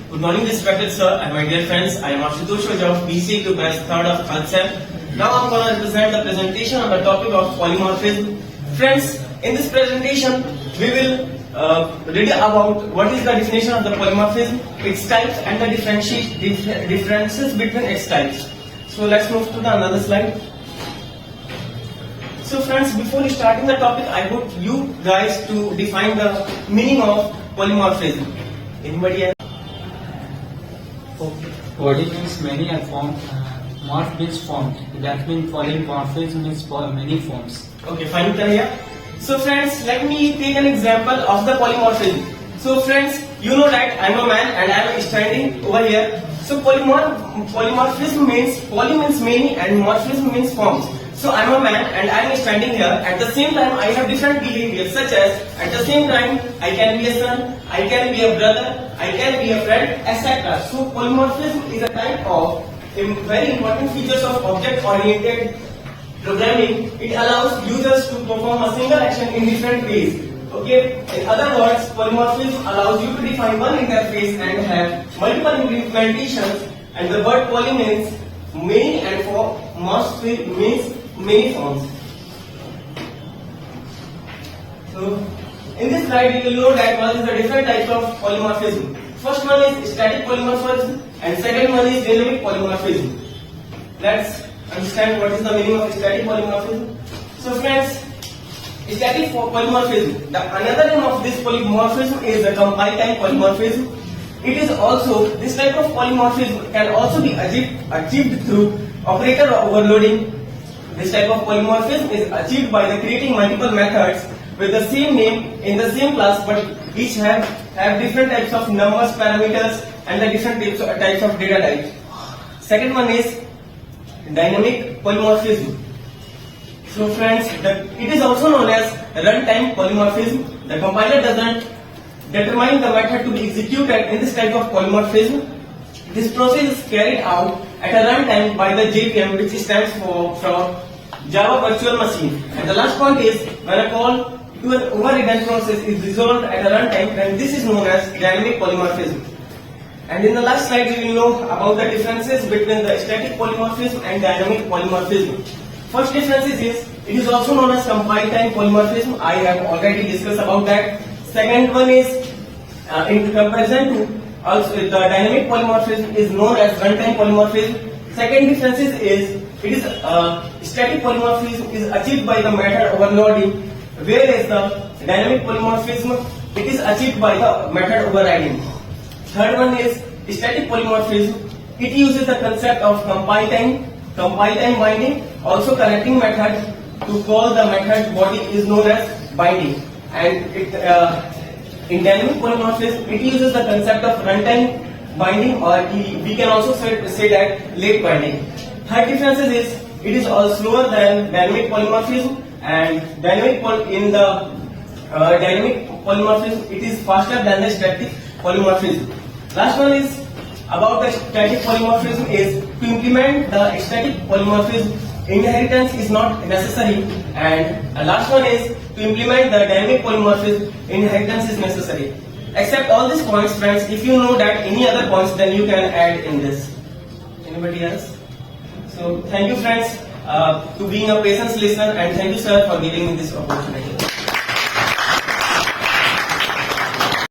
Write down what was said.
Good morning, respected sir and my dear friends. I am Ashutosh of BSc.IT batch 3rd of third sem. Now I am going to present the presentation on the topic of polymorphism. Friends, in this presentation, we will read about what is the definition of the polymorphism, its types, and the differences between its types. So let's move to the another slide. So friends, before starting the topic, I want you guys to define the meaning of polymorphism. Anybody else? Body means many are formed, morph means formed. That means polymorphism means many forms. Okay, fine, here. So friends, let me take an example of the polymorphism. So friends, you know that I am a man and I am standing over here. So polymorphism means poly means many and morphism means forms. So I am a man and I am standing here. At the same time, I have different behaviors, such as at the same time I can be a son, I can be a brother, I can be a friend, etc. So polymorphism is a type of very important features of object-oriented programming. It allows users to perform a single action in different ways. Okay. In other words, polymorphism allows you to define one interface and have multiple implementations. And the word poly means many and for morph means many forms. So in this slide, you will know that what is the different types of polymorphism. First one is static polymorphism and second one is dynamic polymorphism. Let's understand what is the meaning of static polymorphism. So friends, static polymorphism, the another name of this polymorphism is the compile time polymorphism. It is also, this type of polymorphism can also be achieved through operator overloading. This type of polymorphism is achieved by the creating multiple methods with the same name in the same class, but each have different types of numbers, parameters, and the different types of data types. Second one is dynamic polymorphism. So friends, it is also known as runtime polymorphism. The compiler doesn't determine the method to be executed in this type of polymorphism. This process is carried out at a runtime by the JVM, which stands for Java Virtual Machine. And the last point is when a call to an overridden process is resolved at a runtime, then this is known as dynamic polymorphism. And in the last slide, we will know about the differences between the static polymorphism and dynamic polymorphism. First difference is it is also known as compile time polymorphism. I have already discussed about that. Second one is in comparison to also the dynamic polymorphism is known as runtime polymorphism. Second difference is it is static polymorphism is achieved by the method overloading, whereas the dynamic polymorphism it is achieved by the method overriding. Third one is static polymorphism. It uses the concept of compile time binding, also connecting method to call the method body is known as binding. And in dynamic polymorphism, it uses the concept of runtime binding, or we can also say that late binding. Third difference is it is all slower than dynamic polymorphism, and dynamic polymorphism it is faster than the static polymorphism. Last one is about the static polymorphism is to implement the static polymorphism, inheritance is not necessary, and last one is to implement the dynamic polymorphism, inheritance is necessary. Except all these points, friends, if you know that any other points, then you can add in this. Anybody else? So thank you friends to being a patient listener, and thank you sir for giving me this opportunity.